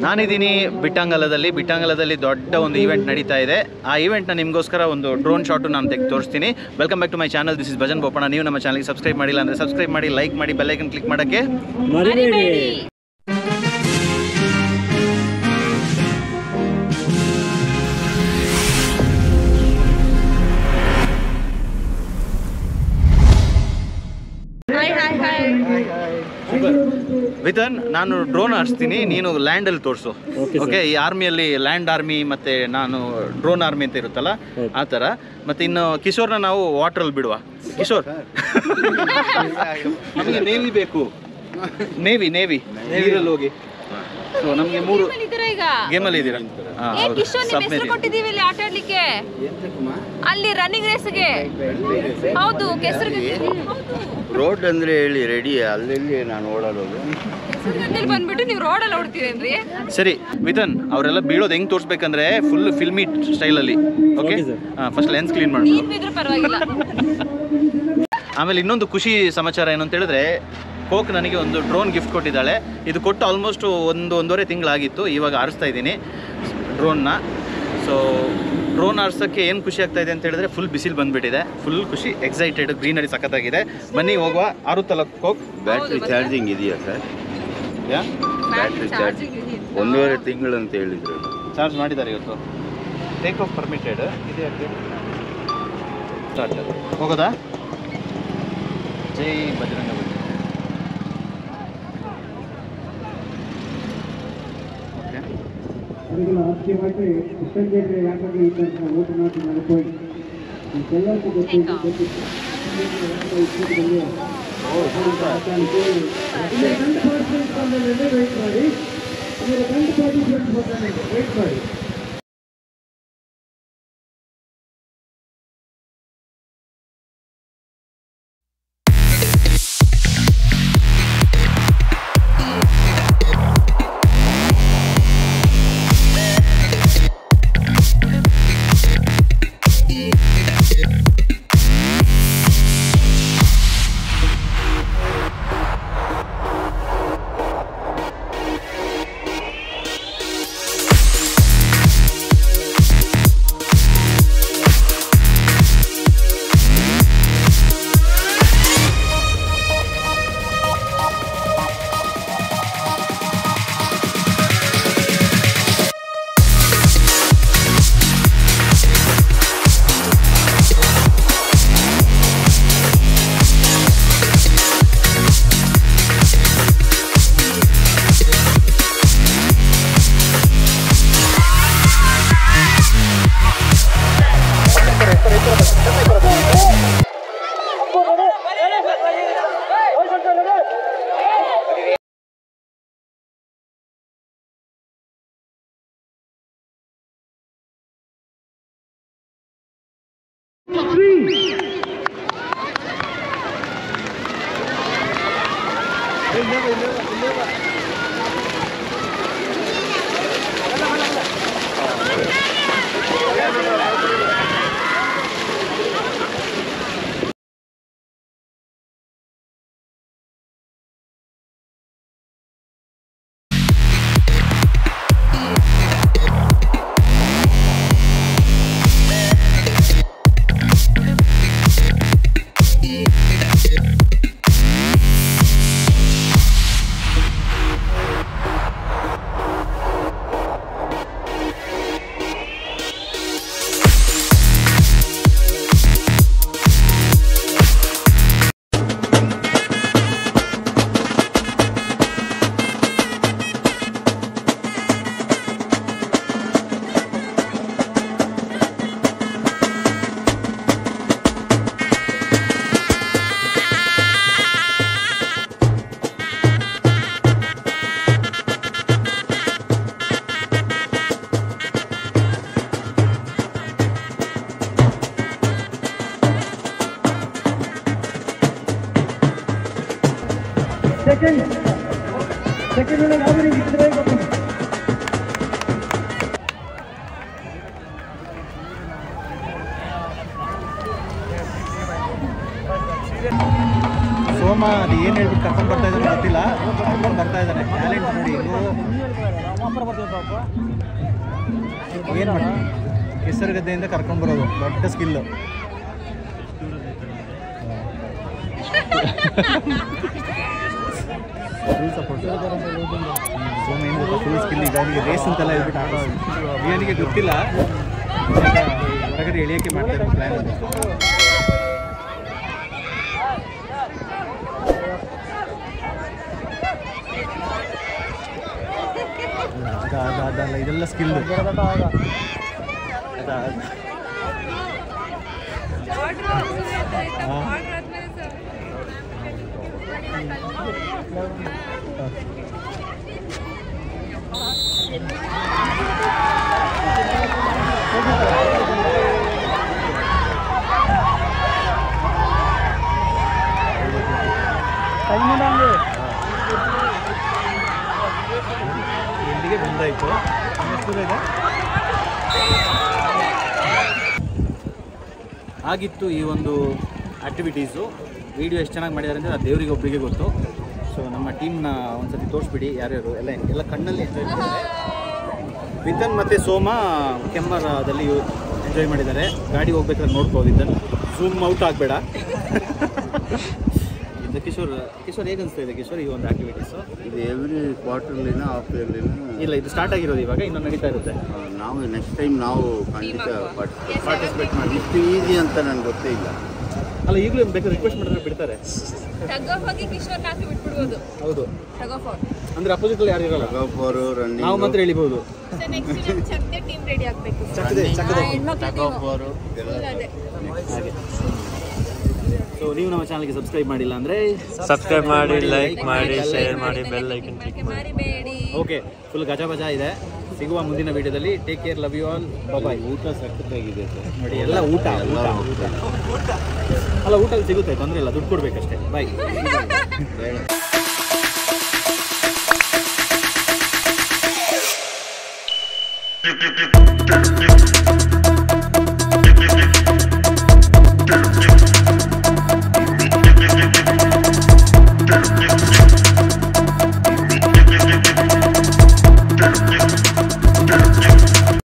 ನಾನಿದ್ದೀನಿ ಬಿಟ್ಟಂಗಲದಲ್ಲಿ ದೊಡ್ಡ ಒಂದು ಈವೆಂಟ್ ನಡೀತಾ ಇದೆ. ಆ ಈವೆಂಟ್ನ ನಿಮಗೋಸ್ಕರ ಒಂದು ಡ್ರೋನ್ ಶಾಟು ನಾನು ತೆಗೆದು ತೋರಿಸ್ತೀನಿ. Welcome back to my channel, this is Bhajan Bopanna. ನೀವು ನಮ್ಮ ಚಾನಲ್ಗೆ ಸಬ್ಸ್ಕ್ರೈಬ್ ಮಾಡಿಲ್ಲ ಅಂದರೆ ಸಬ್ಸ್ಕ್ರೈಬ್ ಮಾಡಿ, ಲೈಕ್ ಮಾಡಿ, ಬೆಲ್ ಐಕನ್ ಕ್ಲಿಕ್ ಮಾಡೋಕ್ಕೆ ಮರಿಬೇಡಿ. ವಿತನ್, ನಾನು ಡ್ರೋನ್ ಆರಿಸ್ತೀನಿ, ನೀನು ಲ್ಯಾಂಡಲ್ಲಿ ತೋರಿಸು. ಓಕೆ, ಈ ಆರ್ಮಿಯಲ್ಲಿ ಲ್ಯಾಂಡ್ ಆರ್ಮಿ ಮತ್ತು ನಾನು ಡ್ರೋನ್ ಆರ್ಮಿ ಅಂತ ಇರುತ್ತಲ್ಲ ಆ ಥರ. ಮತ್ತು ಇನ್ನು ಕಿಶೋರ್ನ ನಾವು ವಾಟ್ರಲ್ಲಿ ಬಿಡುವ. ಕಿಶೋರ್, ನಮಗೆ ನೇವಿ ಬೇಕು, ನೇವಿ ನೀರಲ್ಲಿ ಹೋಗಿ. ಸೊ ನಮಗೆ 3 ಗೇಮಲ್ಲಿ ಇದ್ದೀರಾ? ಕೊಟ್ಟಿದ್ದೀವಿ ಆಟ ಆಡ್ಲಿಕ್ಕೆ, ಅಲ್ಲಿ ರನ್ನಿಂಗ್ ರೇಸ್ಗೆ. ಹೌದು, ರೋಡ್ ಅಂದ್ರೆ ಹೇಳಿ ರೆಡಿ, ಅಲ್ಲಿ ನಾನು ಓಡಾಡೋದು. ಬಂದ್ಬಿಟ್ಟು ನೀವು ರೋಡಲ್ಲಿ ಓಡ್ತೀರೇನ್ರಿ? ಸರಿ ವಿತನ್, ಅವರೆಲ್ಲ ಬೀಳೋದು ಹೆಂಗ್ ತೋರಿಸ್ಬೇಕಂದ್ರೆ ಫುಲ್ ಫಿಲ್ಮಿ ಸ್ಟೈಲಲ್ಲಿ. ಓಕೆ, ಫಸ್ಟ್ ಲೆನ್ಸ್ ಕ್ಲೀನ್ ಮಾಡಿ. ಪರವಾಗಿಲ್ಲ. ಆಮೇಲೆ ಇನ್ನೊಂದು ಖುಷಿ ಸಮಾಚಾರ ಏನು ಅಂತ ಹೇಳಿದ್ರೆ, ಕೋಕ್ ನನಗೆ ಒಂದು ಡ್ರೋನ್ ಗಿಫ್ಟ್ ಕೊಟ್ಟಿದ್ದಾಳೆ. ಇದು ಕೊಟ್ಟು ಆಲ್ಮೋಸ್ಟ್ 1-1.5 ತಿಂಗಳಾಗಿತ್ತು. ಇವಾಗ ಆರಿಸ್ತಾ ಇದ್ದೀನಿ ಡ್ರೋನ್ನ. ಸೊ ಡ್ರೋನ್ ಆರಿಸೋಕ್ಕೆ ಏನು ಖುಷಿ ಆಗ್ತಾ ಇದೆ ಅಂತ ಹೇಳಿದ್ರೆ, ಫುಲ್ ಬಿಸಿಲು ಬಂದುಬಿಟ್ಟಿದೆ, ಫುಲ್ ಖುಷಿ, ಎಕ್ಸೈಟೆಡ್, ಗ್ರೀನರಿ ಸಖತ್ತಾಗಿದೆ. ಬನ್ನಿ ಹೋಗುವ. ಆರುತ್ತಲ್ಲ ಕೋಕ್? ಬ್ಯಾಟ್ರಿ ಚಾರ್ಜಿಂಗ್ ಇದೆಯಾ ಸರ್? ಬ್ಯಾಟ್ರಿ ಚಾರ್ಜಿಂಗ್ 1.5 ತಿಂಗಳು ಅಂತ ಹೇಳಿದ್ರು. ಚಾರ್ಜ್ ಮಾಡಿದ್ದಾರೆ ಇವತ್ತು. ಟೇಕ್ ಆಫ್ ಪರ್ಮಿಟೆಡ್ ಇದೆ. ಸ್ಟಾರ್ಟ್ ಹೋಗೋದಾ? ಜೈ ಬಜರಂಗ ಬಲಿ. ആദ്യമായിട്ട് കൃഷ്ണന്റെ യാത്രയിൽ വോട്ടുനാട്ടി നടപ്പോയി എല്ലാവർക്കും വെയിറ്റ് ಮಾಡಿ. Second one happening today. ಸೋಮ ಅದು ಏನು ಹೇಳ್ಬಿಟ್ಟು ಕರ್ಕೊಂಡು ಬರ್ತಾ ಇದ್ದಾನೆ ಗೊತ್ತಿಲ್ಲ, ಕರ್ಕೊಂಡು ಬರ್ತಾ ಇದ್ದಾನೆ. ಟ್ಯಾಲೆಂಟ್ ನೋಡಿ, ಏನು ಮಾಡಿ ಕೆಸರು ಗದ್ದೆಯಿಂದ ಕರ್ಕೊಂಡು ಬರೋದು ದೊಡ್ಡ skill. Full support full skill. ಈಗ ಅವನಿಗೆ ರೇಸ್ ಅಂತೆಲ್ಲ ಹೇಳ್ಬಿಟ್ಟು ಆಡೋದು ಇವನಿಗೆ ಗೊತ್ತಿಲ್ಲ, ಹೊರಗಡೆ ಎಳಿಯೋಕ್ಕೆ ಮಾಡ್ತಾರೆ ಪ್ಲ್ಯಾನ್. ಅದಲ್ಲ ಇದೆಲ್ಲ ಸ್ಕಿಲ್. ಎಲ್ಲಿಗೆ ಬಂದಾಯಿತು. ಆಗಿತ್ತು ಈ ಒಂದು ಆ್ಯಕ್ಟಿವಿಟೀಸು. ವಿಡಿಯೋ ಎಷ್ಟು ಚೆನ್ನಾಗಿ ಮಾಡಿದ್ದಾರೆ ಅಂದರೆ ಅದು ದೇವರಿಗೆ ಒಬ್ಬರಿಗೆ ಗೊತ್ತು. ಸೊ ನಮ್ಮ ಟೀಮ್ನ ಒಂದ್ಸತಿ ತೋರಿಸ್ಬಿಡಿ ಯಾರ್ಯಾರು ಎಲ್ಲ ಕಣ್ಣಲ್ಲಿ ಎಂಜಾಯ್ ಮಾಡಿದ್ದಾರೆ. ವಿತನ್ ಮತ್ತು ಸೋಮ ಕೆಮ್ಮರದಲ್ಲಿ ಎಂಜಾಯ್ ಮಾಡಿದ್ದಾರೆ. ಗಾಡಿ ಹೋಗ್ಬೇಕಾದ್ರೆ ನೋಡ್ಕೋ ವಿತನ್, ಝೂಮ್ ಔಟ್ ಆಗಬೇಡ. ಇದು ಕಿಶೋರ್ ಹೇಗೆ ಅನಿಸ್ತಾ ಇದೆ ಕಿಶೋರ್ ಈ ಒಂದು ಆ್ಯಕ್ಟಿವಿಟೀಸು? ಇದು ಎವ್ರಿ ಕ್ವಾರ್ಟರ್ಲಿನ ಹಾಫ್ ಇಯರ್ಲಿನ ಇಲ್ಲ, ಇದು ಸ್ಟಾರ್ಟ್ ಆಗಿರೋದು ಇವಾಗ, ಇನ್ನೊಂದು ನಡೀತಾ ಇರುತ್ತೆ. ನಾವು ನೆಕ್ಸ್ಟ್ ಟೈಮ್ ನಾವು ಖಂಡಿತ ಪಾರ್ಟಿಸಿಪೇಟ್ ಮಾಡಿ. ಇಷ್ಟು ಈಸಿ ಅಂತ ನನಗೆ ಗೊತ್ತೇ ಇಲ್ಲ. ಅಲ್ಲ, ಈಗಲೂ ಬೇಕಾದ್ರೆ ರಿಕ್ವೆಸ್ಟ್ ಮಾಡಿದ್ರೆ ಬಿಡ್ತಾರೆ. ಹೌದು, ಅಂದ್ರೆ ಅಪೋಸಿಟಲ್ಲಿ ಯಾರು ಇರಲ್ಲ, ರನ್ನಿಂಗ್ ನಾವು ಮಾತ್ರ ಎಳಿಬಹುದು. ಸೊ ನೀವು ನಮ್ಮ ಚಾನಲ್ಗೆ ಸಬ್ಸ್ಕ್ರೈಬ್ ಮಾಡಿಲ್ಲ ಅಂದರೆ ಸಬ್ಸ್ಕ್ರೈಬ್ ಮಾಡಿ, ಲೈಕ್ ಮಾಡಿ, ಶೇರ್ ಮಾಡಿ, ಬೆಲ್ ಐಕನ್ ಕ್ಲಿಕ್ ಮಾಡಿ. ಓಕೆ, ಫುಲ್ ಗಜಾ ಬಜಾ ಇದೆ. ಸಿಗುವ ಮುಂದಿನ ವಿಡಿಯೋದಲ್ಲಿ. Take care, love you all, bye. ಊಟ ಸಖತ್ತಾಗಿದೆ ಸರ್. ನೋಡಿ, ಎಲ್ಲ ಊಟ ಅಲ್ಲ, ಊಟ ಸಿಗುತ್ತೆ, ತೊಂದರೆ ಇಲ್ಲ, ದುಡ್ಡು ಕೊಡ್ಬೇಕಷ್ಟೇ. ಬಾಯ್.